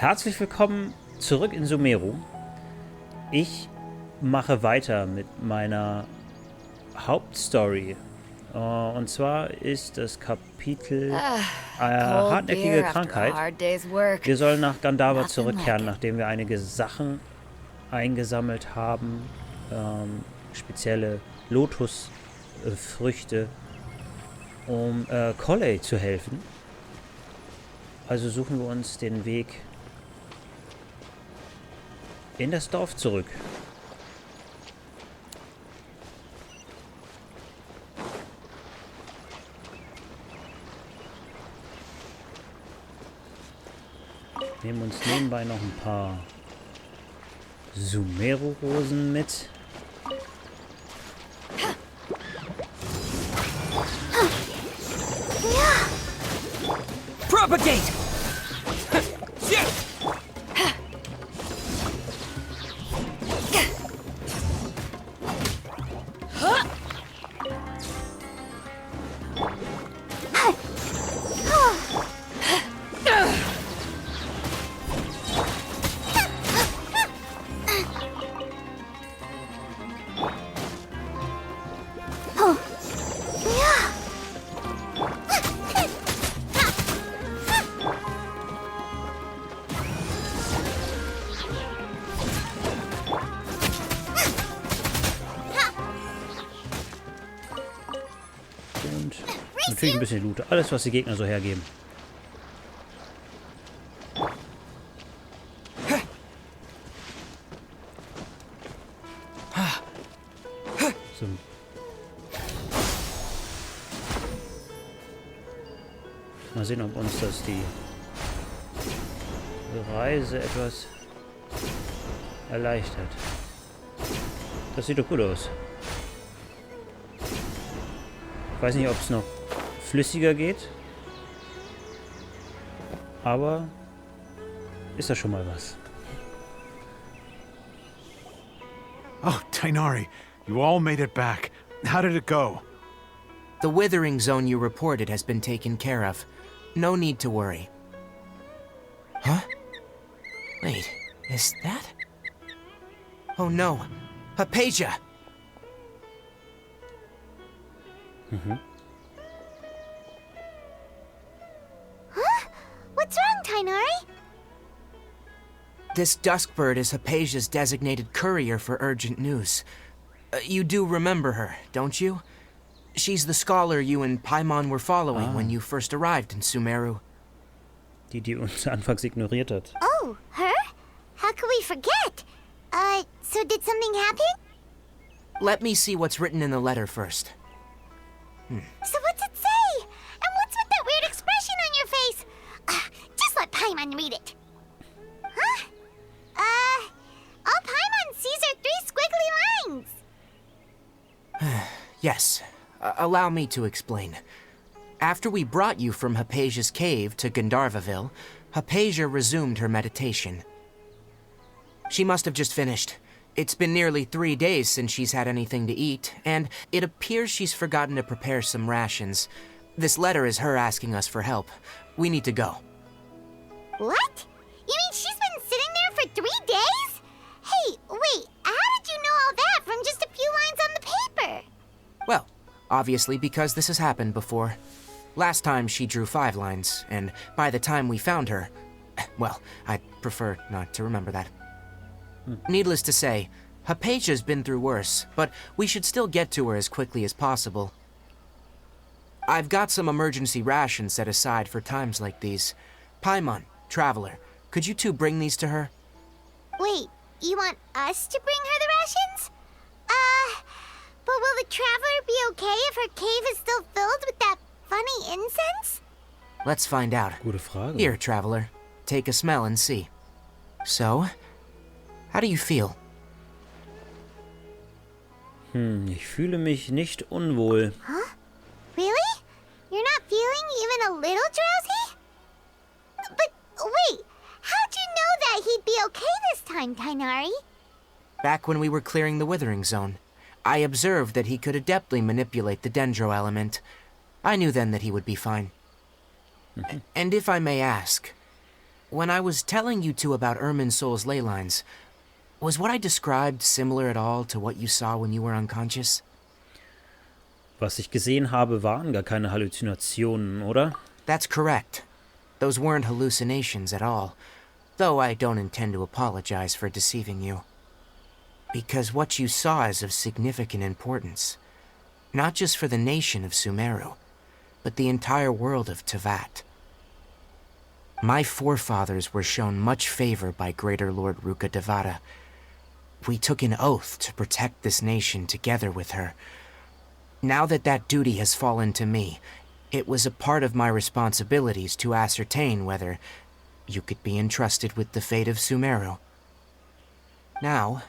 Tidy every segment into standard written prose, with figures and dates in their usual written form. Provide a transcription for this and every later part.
Herzlich willkommen zurück in Sumeru. Ich mache weiter mit meiner Hauptstory. Und zwar ist das Kapitel hartnäckige Krankheit. Wir sollen nach Gandharva zurückkehren, nachdem wir einige Sachen eingesammelt haben. Spezielle Lotusfrüchte, um Collei zu helfen. Also suchen wir uns den Weg in das Dorf zurück. Nehmen uns nebenbei noch ein paar Sumeru-Rosen mit. Propagate! Natürlich ein bisschen Loot. Alles, was die Gegner so hergeben. So. Mal sehen, ob uns das die Reise etwas erleichtert. Das sieht doch gut aus. Ich weiß nicht, ob es noch flüssiger geht. Aber ist das schon mal was. Oh, Tainari, you all made it back. How did it go? The withering zone you reported has been taken care of. No need to worry. Huh? Wait, is that? Oh no, Haypasia! Huh? What's wrong, Tainari? This Duskbird is Haypasia's designated courier for urgent news. You do remember her, don't you? She's the scholar you and Paimon were following when you first arrived in Sumeru. Die uns anfangs ignoriert hat. Oh, her? How could we forget? So did something happen? Let me see what's written in the letter first. So what's it say? And what's with that weird expression on your face? Just let Paimon read it. Huh? All Paimon sees are 3 squiggly lines. Yes, allow me to explain. After we brought you from Haypasia's cave to Gandharvaville, Haypasia resumed her meditation. She must have just finished. It's been nearly 3 days since she's had anything to eat, and it appears she's forgotten to prepare some rations. This letter is her asking us for help. We need to go. What? You mean she's been sitting there for 3 days? Hey, wait, how did you know all that from just a few lines on the paper? Well, obviously because this has happened before. Last time she drew 5 lines, and by the time we found her, well, I'd prefer not to remember that. Needless to say, Haypasia's been through worse, but we should still get to her as quickly as possible. I've got some emergency rations set aside for times like these. Paimon, Traveler, could you two bring these to her? Wait, you want us to bring her the rations? But will the Traveler be okay if her cave is still filled with that funny incense? Let's find out. Gute Frage. Here, Traveler, take a smell and see. So, how do you feel? Ich fühle mich nicht unwohl. Huh? Really? You're not feeling even a little drowsy? But wait, how'd you know that he'd be okay this time, Tainari? Back when we were clearing the Withering Zone, I observed that he could adeptly manipulate the Dendro element. I knew then that he would be fine. And if I may ask, When I was telling you two about Irminsul's ley lines, was what I described similar at all to what you saw when you were unconscious? Was ich gesehen habe, waren gar keine Halluzinationen, oder? That's correct. Those weren't hallucinations at all, though I don't intend to apologize for deceiving you. Because what you saw is of significant importance, not just for the nation of Sumeru, but the entire world of Teyvat. My forefathers were shown much favor by Greater Lord Rukkhadevata. We took an oath to protect this nation together with her. Now that that duty has fallen to me, it was a part of my responsibilities to ascertain whether you could be entrusted with the fate of Sumeru. Now,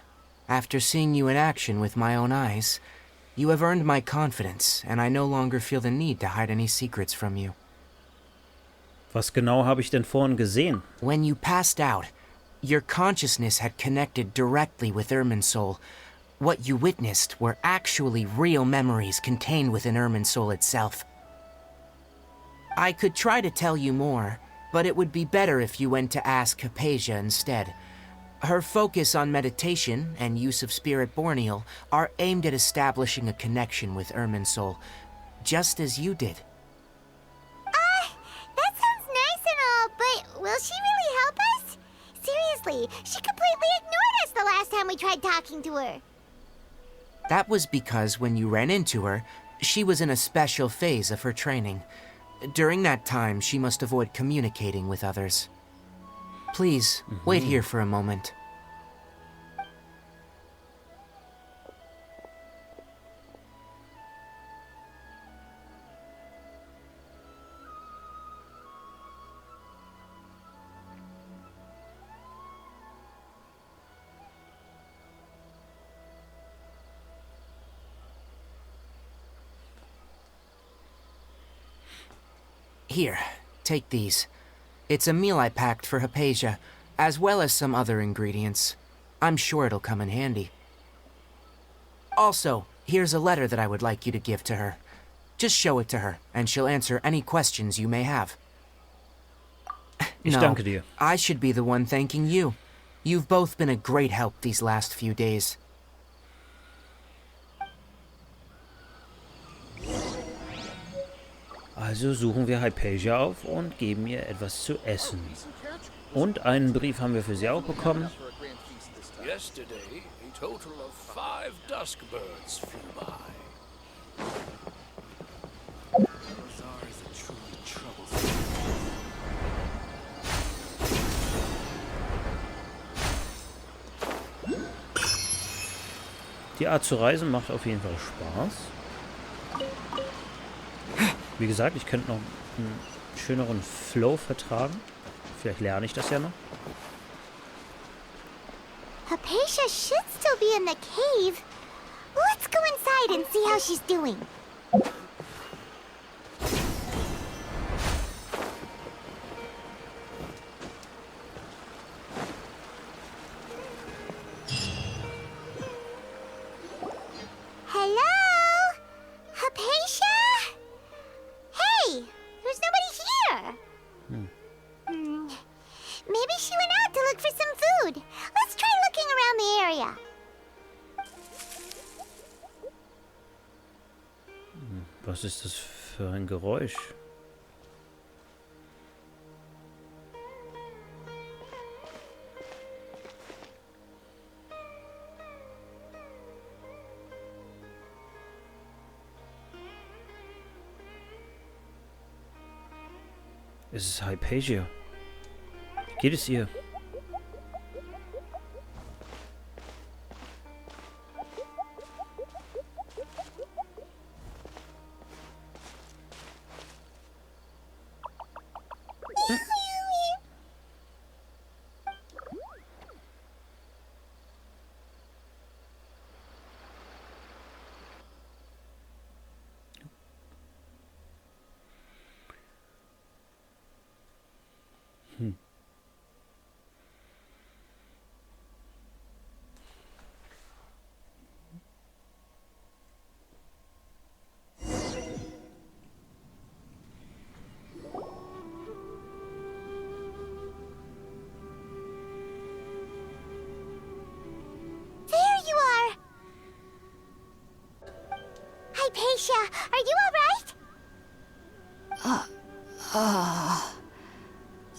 after seeing you in action with my own eyes, you have earned my confidence, and I no longer feel the need to hide any secrets from you. Was genau habe ich denn vorhin gesehen? When you passed out, your consciousness had connected directly with Irminsul. What you witnessed were actually real memories contained within Irminsul itself. I could try to tell you more, but it would be better if you went to ask Haypasia instead. Her focus on meditation and use of Spirit Borneal are aimed at establishing a connection with Irminsul, just as you did. That sounds nice and all, but will she really help us? Seriously, she completely ignored us the last time we tried talking to her. That was because when you ran into her, she was in a special phase of her training. During that time, she must avoid communicating with others. Please, wait here for a moment. Here, take these. It's a meal I packed for Haypasia, as well as some other ingredients. I'm sure it'll come in handy. Also, here's a letter that I would like you to give to her. Just show it to her, and she'll answer any questions you may have. Ich No, danke dir. I should be the one thanking you. You've both been a great help these last few days. Also suchen wir Haypasia auf und geben ihr etwas zu essen. Und einen Brief haben wir für sie auch bekommen. Yesterday, a total of 5 dusk birds flew by. Those are the truly troublesome. Die Art zu reisen macht auf jeden Fall Spaß. Wie gesagt, ich könnte noch einen schöneren Flow vertragen. Vielleicht lerne ich das ja noch. Haypasia should still be in the cave. Let's go inside and see how she's doing. Hello? Haypasia? Hey, there's nobody here. Maybe she went out to look for some food. Let's try looking around the area. Was ist das für ein Geräusch? Es ist Haypasia. Wie geht es ihr?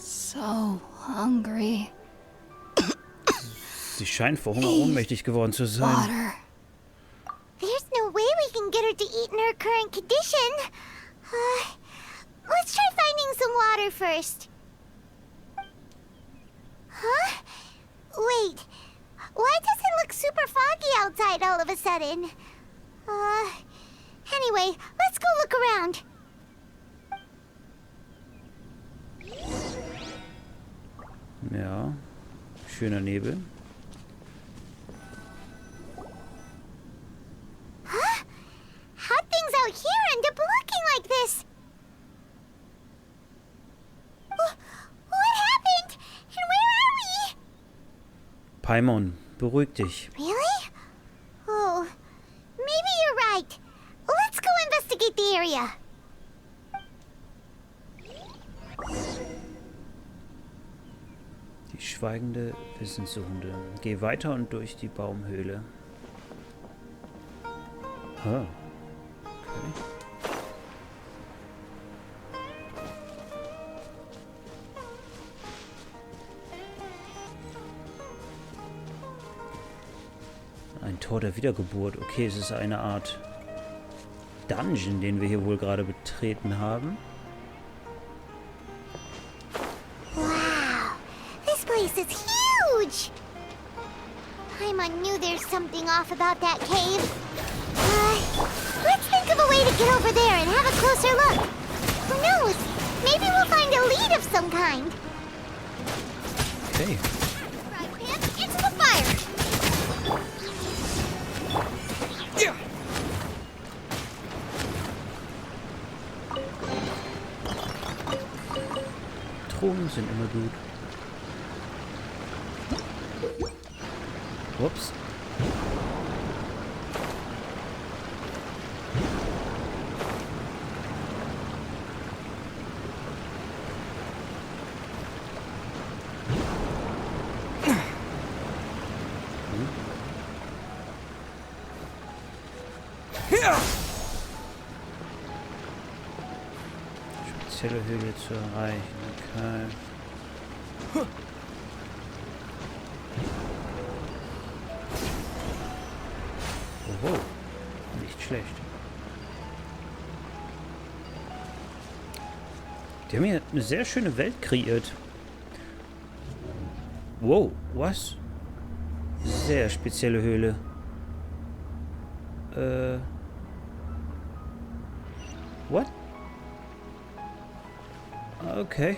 So hungry. Sie scheint vor Hunger ohnmächtig geworden zu sein. Water. There's no way we can get her to eat in her current condition. Let's try finding some water first. Huh? Wait. Why does it look super foggy outside all of a sudden? Anyway, let's go look around. Ja, schöner Nebel. Huh? How'd things out here end up looking like this? What happened? And where are we? Paimon, beruhig dich. Really? Oh, maybe you're right. Let's go investigate the area. Die schweigende Wissenssuchende. Geh weiter und durch die Baumhöhle. Ah. Okay. Ein Tor der Wiedergeburt. Okay, es ist eine Art Dungeon, den wir hier wohl gerade betreten haben. Wow, this place is huge! Paimon knew there's something off about that cave. Let's think of a way to get over there and have a closer look. Who knows? Maybe we'll find a lead of some kind. Okay. Fry pan into the fire! Truhen sind immer gut. Ups. Spezielle Höhle zu erreichen. Okay. Oho, nicht schlecht. Die haben hier eine sehr schöne Welt kreiert. Wow, was? Sehr spezielle Höhle. What? Okay.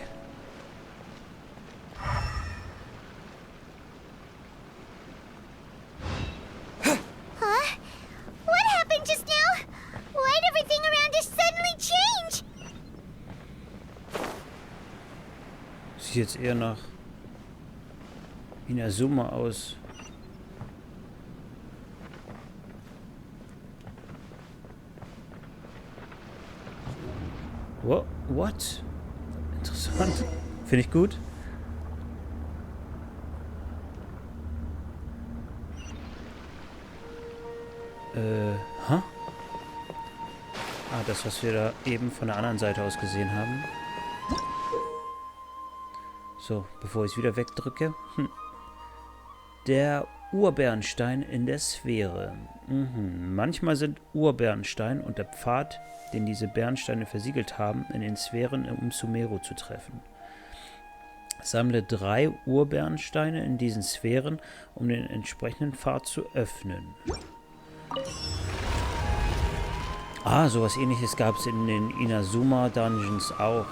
Huh? What happened just now? Why'd everything around us suddenly change? Sieht jetzt eher nach Inazuma aus. What? Interessant. Finde ich gut. Ah, das, was wir da eben von der anderen Seite aus gesehen haben. So, bevor ich es wieder wegdrücke. Der Urbernstein in der Sphäre. Manchmal sind Urbernstein und der Pfad, den diese Bernsteine versiegelt haben, in den Sphären, um Sumeru zu treffen. Sammle 3 Urbernsteine in diesen Sphären, um den entsprechenden Pfad zu öffnen. Ah, sowas ähnliches gab es in den Inazuma Dungeons auch.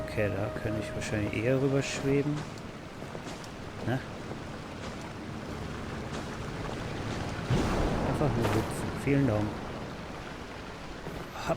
Okay, da kann ich wahrscheinlich eher rüber schweben. Na? Einfach nur hüpfen. Vielen Dank. Hopp.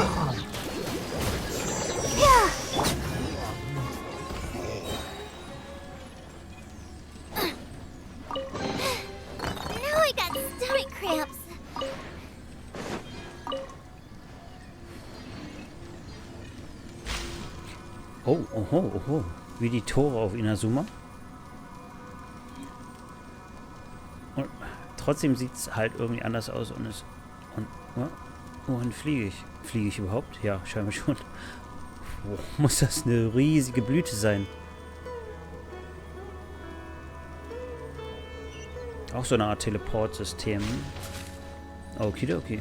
Now I got stomach cramps. Oh, oho, oho. Wie die Tore auf Inazuma. Und trotzdem sieht es halt irgendwie anders aus und es... Und, wohin fliege ich? Fliege ich überhaupt? Ja, scheinbar schon. Wo muss das eine riesige Blüte sein? Auch so eine Art Teleportsystem. Okidoki.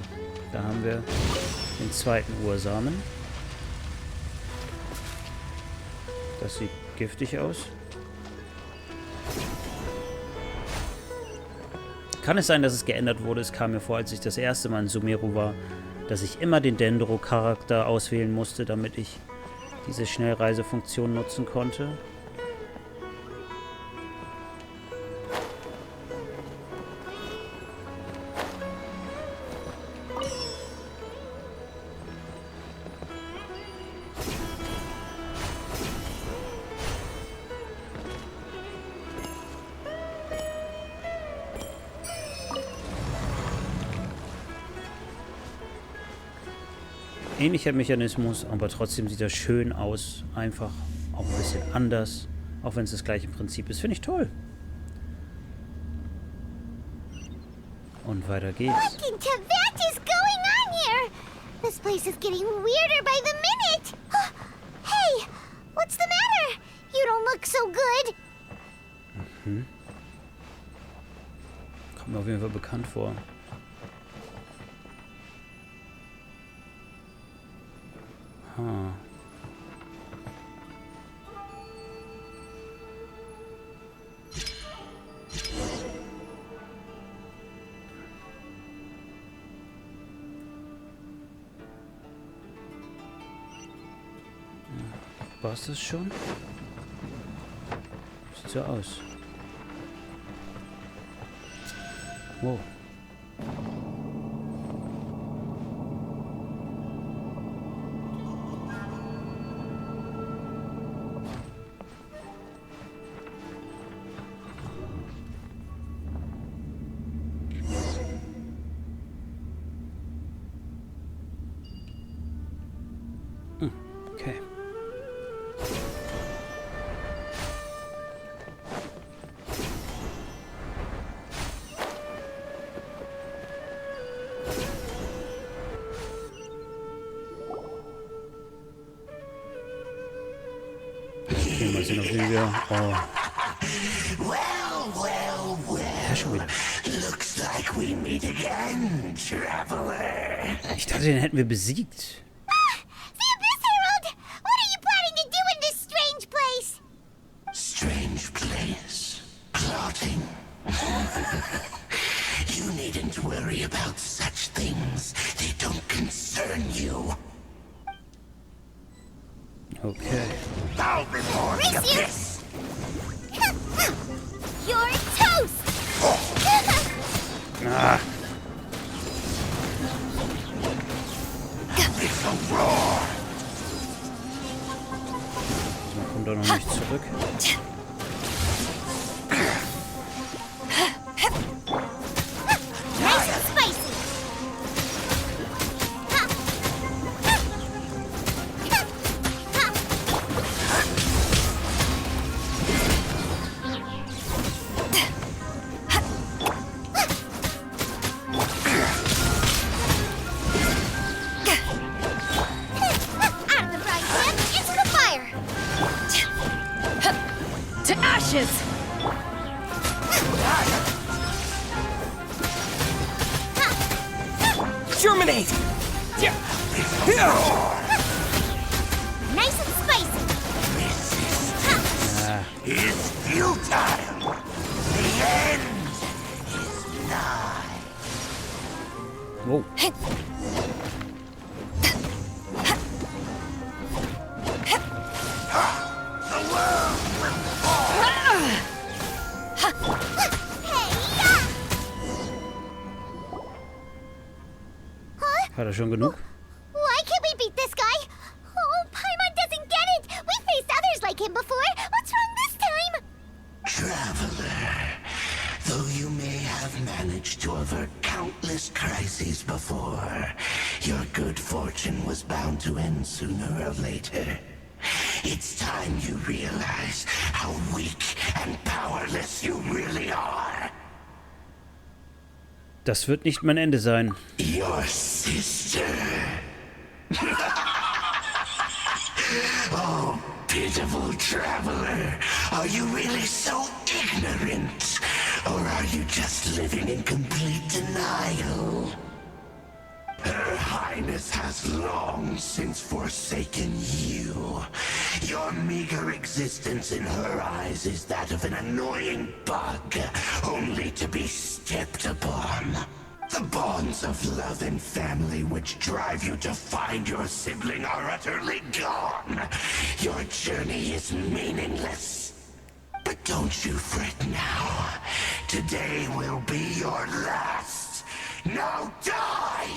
Da haben wir den zweiten Ursamen. Das sieht giftig aus. Kann es sein, dass es geändert wurde? Es kam mir vor, als ich das erste Mal in Sumeru war, dass ich immer den Dendro-Charakter auswählen musste, damit ich diese Schnellreisefunktion nutzen konnte. Ähnlicher Mechanismus, aber trotzdem sieht das schön aus. Einfach auch ein bisschen anders. Auch wenn es das gleiche Prinzip ist. Finde ich toll. Und weiter geht's. What in Tibet is going on here? This place is getting weirder by the minute. Hey, what's the matter? You don't look so good. Kommt mir auf jeden Fall bekannt vor. War es das schon? Sieht so aus. Wow. Okay. Okay, mal sehen, ob wir... Oh. Ja, schon wieder. Looks like we meet again, traveler. Ich dachte, den hätten wir besiegt. The Abyss Herald! What are you planning to do in this strange place? Strange place. Plotting. You needn't worry about such things. They don't concern you. Okay. Bow before the Race you. abyss. You're toast! Ah. It's a roar. Man kommt doch noch nicht zurück. Nice and spicy! Out of the frying pan, into the fire! To ashes! Germinate! Nice and spicy! Is futile. The end is nigh. Wow. The world will Hat er schon genug? Why can't we galaxies before. Your good fortune was bound to end sooner or later. It's time you realize how weak and powerless you really are. Das wird nicht mein Ende sein. Your sister. Oh, pitiful traveler. Are you really so ignorant? Or are you just living in complete denial? Her Highness has long since forsaken you. Your meager existence in her eyes is that of an annoying bug, only to be stepped upon. The bonds of love and family which drive you to find your sibling are utterly gone. Your journey is meaningless. But don't you fret now. Today will be your last. Now die!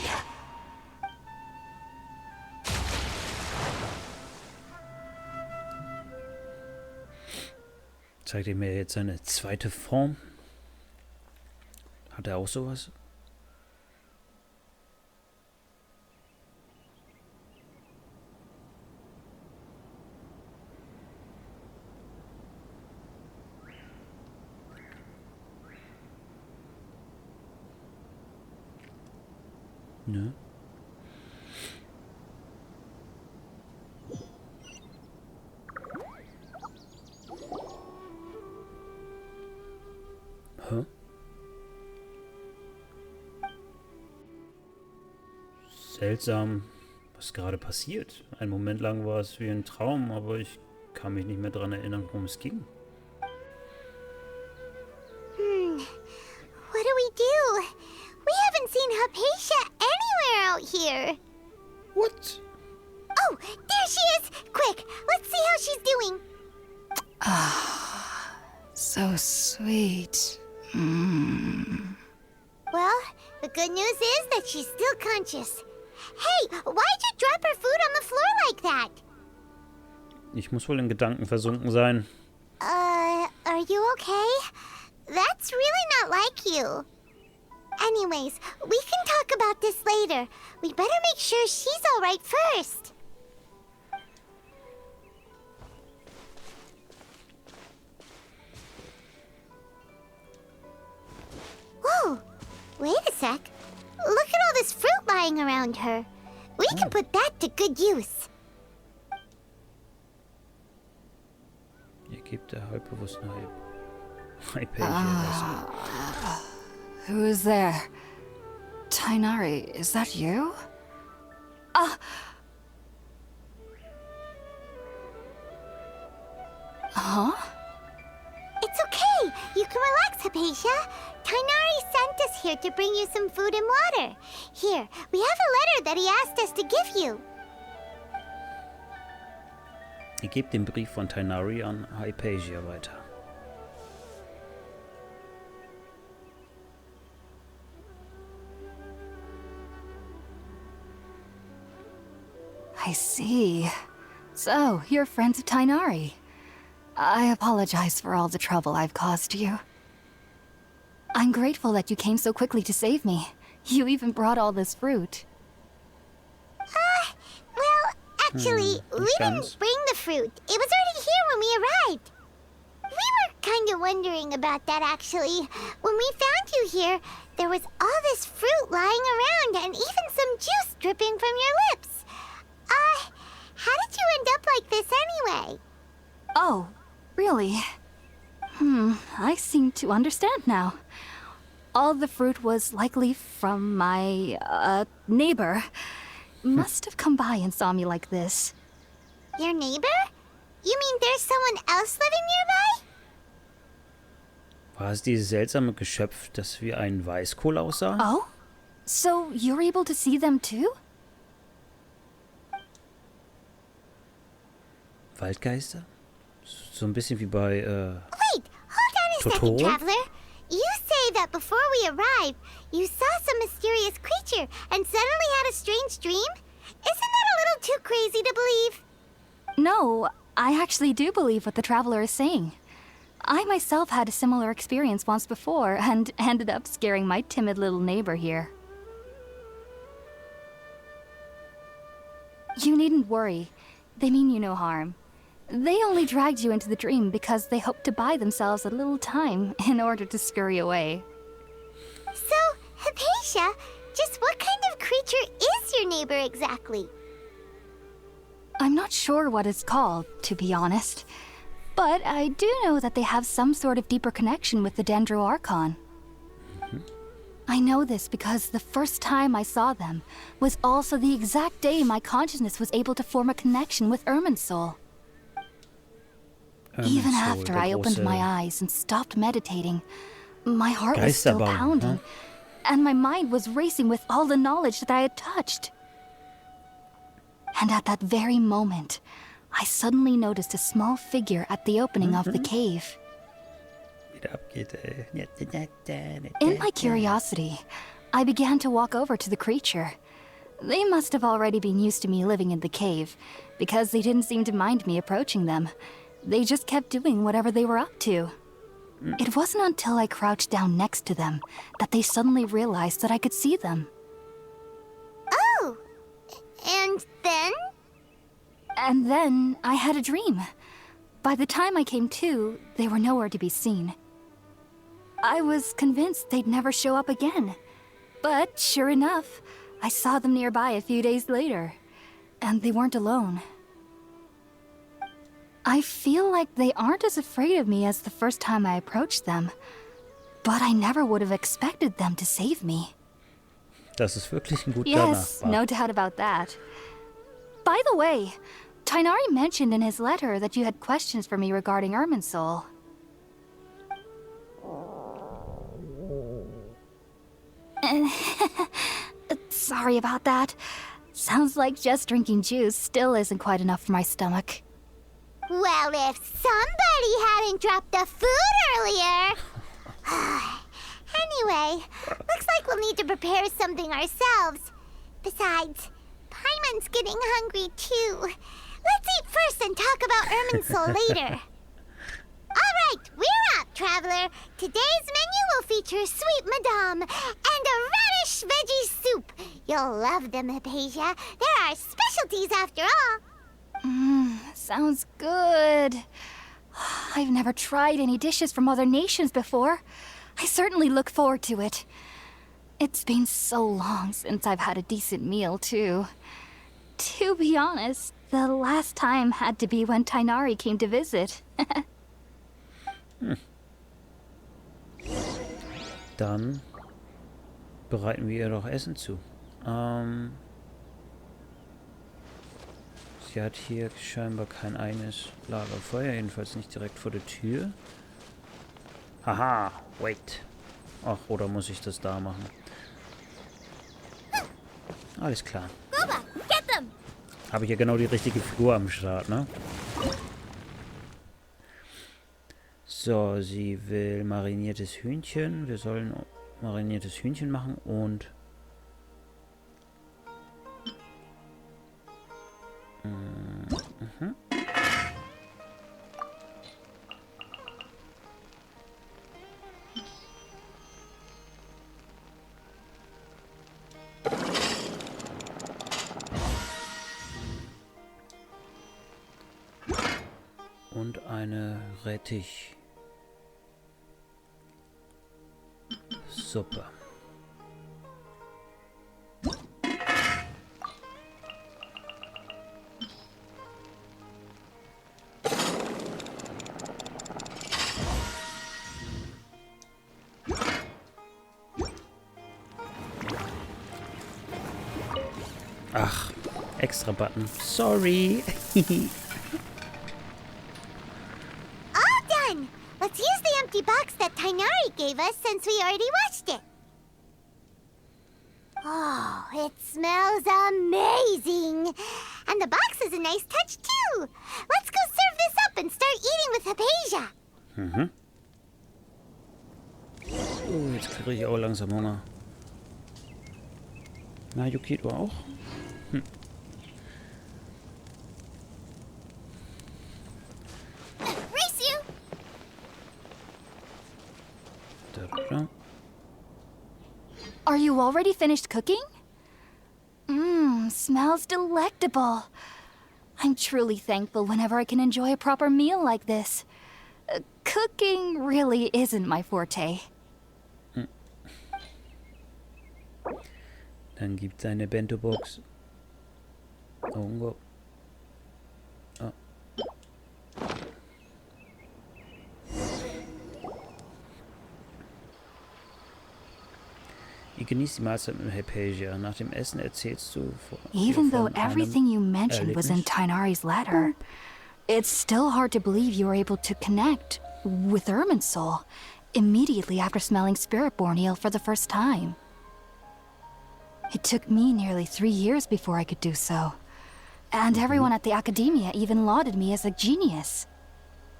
Zeigt er mir jetzt seine zweite Form? Hat er auch sowas? Ne? Hä? Seltsam, was gerade passiert. Einen Moment lang war es wie ein Traum, aber ich kann mich nicht mehr daran erinnern, worum es ging. What do we do? We haven't seen Hypatia anywhere out here. What? Oh, there she is! Quick, let's see how she's doing. So sweet. Well, the good news is that she's still conscious. Hey, why'd you drop her food on the floor like that? Ich muss wohl in Gedanken versunken sein. Are you okay? That's really not like you. Anyways, we can talk about this later. We better make sure she's alright first. Whoa, wait a sec. Look at all this fruit lying around her. We can put that to good use. Ihr gebt der halbbewussten Hypasia. Who is there? Tainari, is that you? Huh? It's okay. You can relax, Hypatia. Tainari sent us here to bring you some food and water. Here, we have a letter that he asked us to give you. Ihr gebt den Brief von Tainari an Hypasia weiter. I see. So, you're friends of Tainari. I apologize for all the trouble I've caused you. I'm grateful that you came so quickly to save me. You even brought all this fruit. Well, actually, we didn't bring the fruit. It was already here when we arrived. We were kind of wondering about that, actually. When we found you here, there was all this fruit lying around and even some juice dripping from your lips. How did you end up like this anyway? Oh, really? I seem to understand now. All the fruit was likely from my, neighbor. Must have come by and saw me like this. Your neighbor? You mean there's someone else living nearby? War es dieses seltsame Geschöpf, das wie ein Weißkohl aussah? Oh? So you're able to see them too? Waldgeister? So ein bisschen wie bei, Wait, hold on a second, Totoro? traveler. You say that before we arrived, you saw some mysterious creature and suddenly had a strange dream? Isn't that a little too crazy to believe? No, I actually do believe what the traveler is saying. I myself had a similar experience once before and ended up scaring my timid little neighbor here. You needn't worry. They mean you no harm. They only dragged you into the dream because they hoped to buy themselves a little time in order to scurry away. So, Hypatia, just what kind of creature is your neighbor exactly? I'm not sure what it's called, to be honest. But I do know that they have some sort of deeper connection with the Dendro-Archon. I know this because the first time I saw them was also the exact day my consciousness was able to form a connection with Irminsul. Even after I opened my eyes and stopped meditating, my heart was still pounding, and my mind was racing with all the knowledge that I had touched. And at that very moment, I suddenly noticed a small figure at the opening of the cave. In my curiosity, I began to walk over to the creature. They must have already been used to me living in the cave, because they didn't seem to mind me approaching them. They just kept doing whatever they were up to. It wasn't until I crouched down next to them that they suddenly realized that I could see them. Oh! And then? And then I had a dream. By the time I came to, they were nowhere to be seen. I was convinced they'd never show up again. But sure enough, I saw them nearby a few days later. And they weren't alone. I feel like they aren't as afraid of me as the first time I approached them. But I never would have expected them to save me. Das ist wirklich ein guter Yes, Nachbar. no doubt about that. By the way, Tainari mentioned in his letter that you had questions for me regarding Irminsul. Sorry about that. Sounds like just drinking juice still isn't quite enough for my stomach. Well, if somebody hadn't dropped the food earlier... Anyway, looks like we'll need to prepare something ourselves. Besides, Paimon's getting hungry too. Let's eat first and talk about Irminsul later. Alright, we're up, traveler. Today's menu will feature sweet madame and a radish veggie soup. You'll love them, Hypatia. They're our specialties after all. Sounds good. I've never tried any dishes from other nations before. I certainly look forward to it. It's been so long since I've had a decent meal, too. To be honest, the last time had to be when Tainari came to visit. Dann bereiten wir ihr doch Essen zu. Sie hat hier scheinbar kein eigenes Lagerfeuer, jedenfalls nicht direkt vor der Tür. Haha, wait. Ach, oder muss ich das da machen? Alles klar. Boba, get them! Habe ich ja genau die richtige Figur am Start, ne? So, sie will mariniertes Hühnchen. Wir sollen mariniertes Hühnchen machen und... Und eine Rettichsuppe. Ach, extra Button. Sorry. All done! Let's use the empty box that Tainari gave us since we already watched it. Oh, it smells amazing! And the box is a nice touch, too! Let's go serve this up and start eating with Hypasia! Oh, jetzt kriege ich auch langsam Hunger. Na, Yuki, du auch? Race you! Da. Are you already finished cooking? smells delectable. I'm truly thankful whenever I can enjoy a proper meal like this. Cooking really isn't my forte. Dann gibt seine Bento-Box. Irgendwo. Oh. Ihr genießt die Mahlzeit mit Hypasia. Nach dem Essen erzählst du Even though von everything you mentioned was in Erlebnis. Tighnari's letter, it's still hard to believe you were able to connect with Irminsul immediately after smelling Spirit-born eel for the first time. It took me nearly 3 years before I could do so. And everyone at the Academia even lauded me as a genius.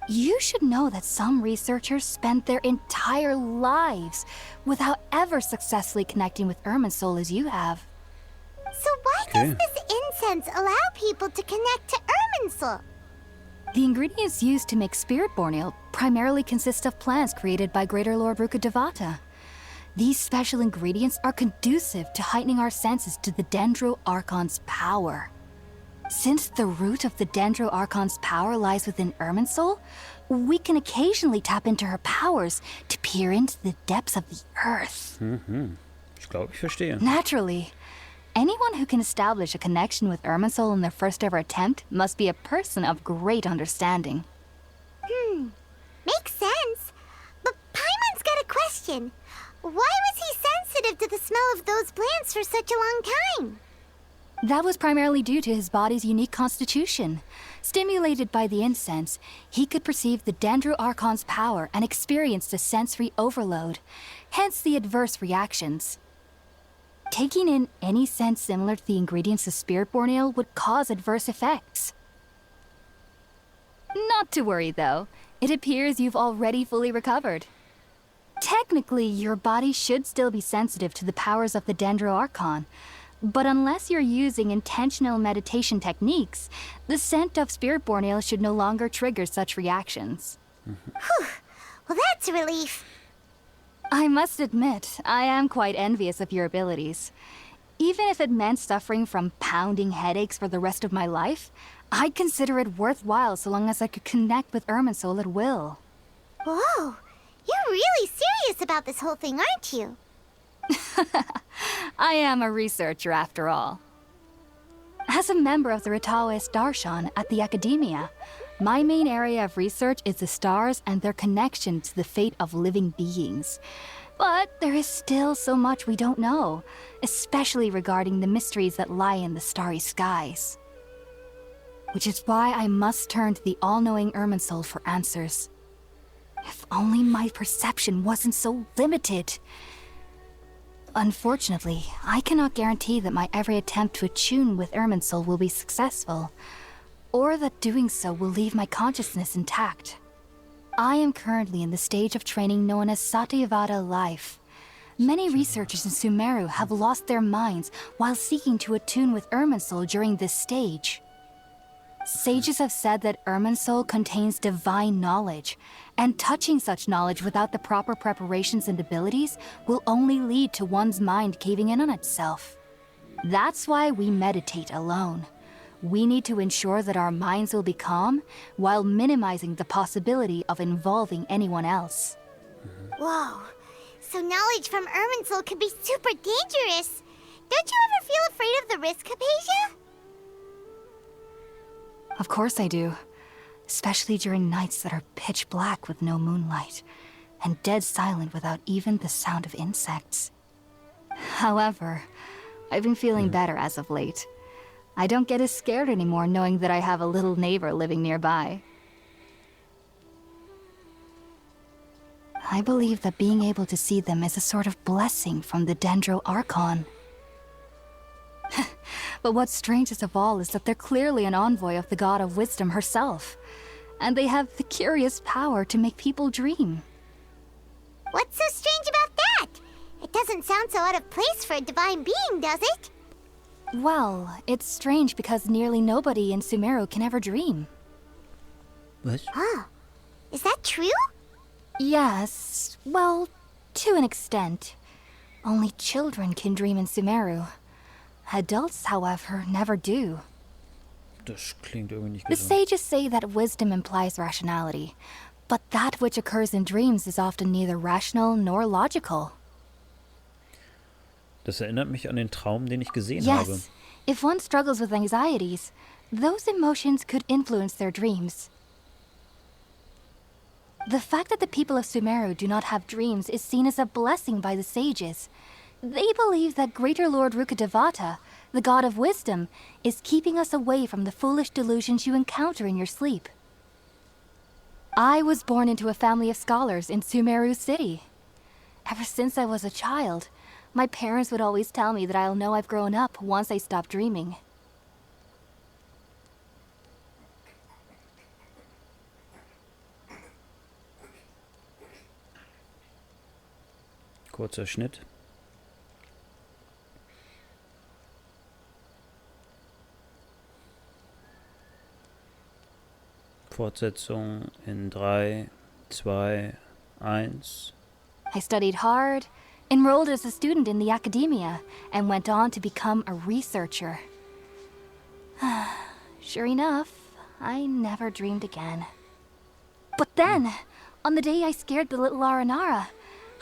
You should know that some researchers spent their entire lives without ever successfully connecting with Irminsul as you have. So why does this incense allow people to connect to Irminsul? The ingredients used to make Spirit-born ale primarily consist of plants created by Greater Lord Rukkhadevata. These special ingredients are conducive to heightening our senses to the Dendro-Archon's power. Since the root of the Dendro-Archon's power lies within Irminsul, we can occasionally tap into her powers to peer into the depths of the earth. Ich glaube, ich verstehe. Naturally, anyone who can establish a connection with Irminsul in their first ever attempt must be a person of great understanding. Makes sense. But Paimon's got a question. Why was he sensitive to the smell of those plants for such a long time? That was primarily due to his body's unique constitution. Stimulated by the incense, he could perceive the Dendro-Archon's power and experienced a sensory overload, hence the adverse reactions. Taking in any scent similar to the ingredients of Spirit-born ale would cause adverse effects. Not to worry, though. It appears you've already fully recovered. Technically, your body should still be sensitive to the powers of the Dendro-Archon, but unless you're using intentional meditation techniques, the scent of Spirit-born ale should no longer trigger such reactions. Well, that's a relief. I must admit, I am quite envious of your abilities. Even if it meant suffering from pounding headaches for the rest of my life, I'd consider it worthwhile so long as I could connect with Irminsul at will. Whoa, you're really serious about this whole thing, aren't you? I am a researcher after all. As a member of the Ritaoist Darshan at the Academia, my main area of research is the stars and their connection to the fate of living beings. But there is still so much we don't know, especially regarding the mysteries that lie in the starry skies. Which is why I must turn to the all-knowing Irminsul for answers. If only my perception wasn't so limited. Unfortunately, I cannot guarantee that my every attempt to attune with Irminsul will be successful, or that doing so will leave my consciousness intact. I am currently in the stage of training known as Satyavada life. Many researchers in Sumeru have lost their minds while seeking to attune with Irminsul during this stage. Sages have said that Irminsul contains divine knowledge, and touching such knowledge without the proper preparations and abilities will only lead to one's mind caving in on itself. That's why we meditate alone. We need to ensure that our minds will be calm while minimizing the possibility of involving anyone else. Whoa, so knowledge from Irminsul could be super dangerous. Don't you ever feel afraid of the risk, Hypasia? Of course I do. Especially during nights that are pitch black with no moonlight, and dead silent without even the sound of insects. However, I've been feeling better as of late. I don't get as scared anymore knowing that I have a little neighbor living nearby. I believe that being able to see them is a sort of blessing from the Dendro-Archon. But what's strangest of all is that they're clearly an envoy of the god of wisdom herself, and they have the curious power to make people dream. What's so strange about that? It doesn't sound so out of place for a divine being, does it? Well, it's strange because nearly nobody in Sumeru can ever dream. Was? Huh. Is that true? Yes, well, to an extent. Only children can dream in Sumeru. Adults, however, never do. Das klingt irgendwie nicht The gesund. sages say that wisdom implies rationality, but that which occurs in dreams is often neither rational nor logical. Das erinnert mich an den Traum, den ich gesehen habe. Yes, if one struggles with anxieties, those emotions could influence their dreams. The fact that the people of Sumeru do not have dreams is seen as a blessing by the sages. They believe that Greater Lord Rukkhadevata, the god of wisdom, is keeping us away from the foolish delusions you encounter in your sleep. I was born into a family of scholars in Sumeru City. Ever since I was a child, my parents would always tell me that I'll know I've grown up once I stop dreaming. Kurzer Schnitt. Fortsetzung in 3, 2, 1. I studied hard, enrolled as a student in the academia, and went on to become a researcher. Sure enough, I never dreamed again. But then, on the day I scared the little Aranara,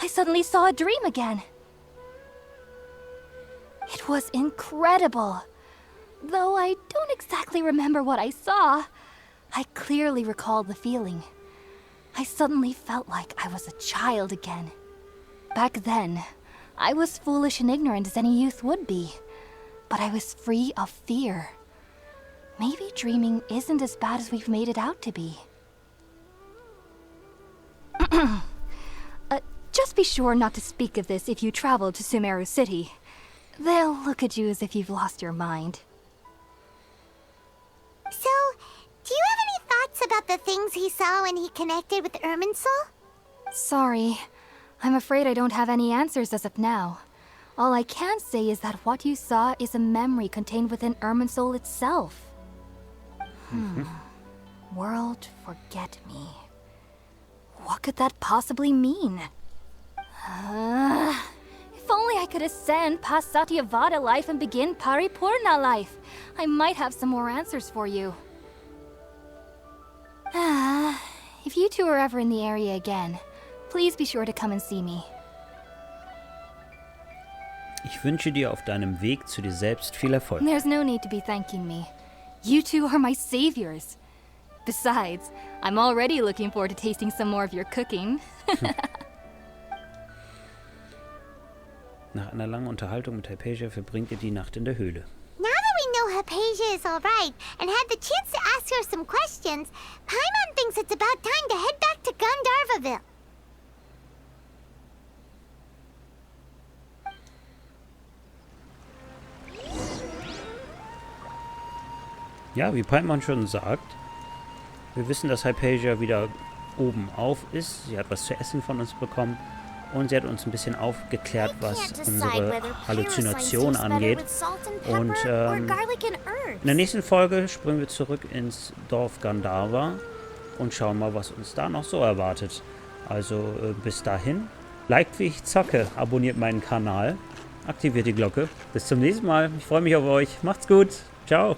I suddenly saw a dream again. It was incredible. Though I don't exactly remember what I saw, I clearly recalled the feeling. I suddenly felt like I was a child again. Back then, I was foolish and ignorant as any youth would be, but I was free of fear. Maybe dreaming isn't as bad as we've made it out to be. Just be sure not to speak of this if you travel to Sumeru City. They'll look at you as if you've lost your mind. So, do you have any thoughts about the things he saw when he connected with Irminsul? Sorry. I'm afraid I don't have any answers as of now. All I can say is that what you saw is a memory contained within Irminsul itself. World forget me. What could that possibly mean? If only I could ascend past Satyavada life and begin Paripurna life. I might have some more answers for you. If you two are ever in the area again, please be sure to come and see me. Ich wünsche dir auf deinem Weg zu dir selbst viel Erfolg. There's no need to be thanking me. You two are my saviors. Besides, I'm already looking forward to tasting some more of your cooking. Nach einer langen Unterhaltung mit Hypatia verbringt ihr die Nacht in der Höhle. Now that we know Hypasia is alright and had the chance to ask her some questions, Paimon thinks it's about time to head back to Gandharvaville. Ja, wie Paimon schon sagt, wir wissen, dass Hypatia wieder oben auf ist. Sie hat was zu essen von uns bekommen und sie hat uns ein bisschen aufgeklärt, was unsere Halluzination angeht. Und in der nächsten Folge springen wir zurück ins Dorf Gandharva und schauen mal, was uns da noch so erwartet. Also bis dahin, liked, wie ich zocke, abonniert meinen Kanal, aktiviert die Glocke. Bis zum nächsten Mal. Ich freue mich auf euch. Macht's gut. Ciao.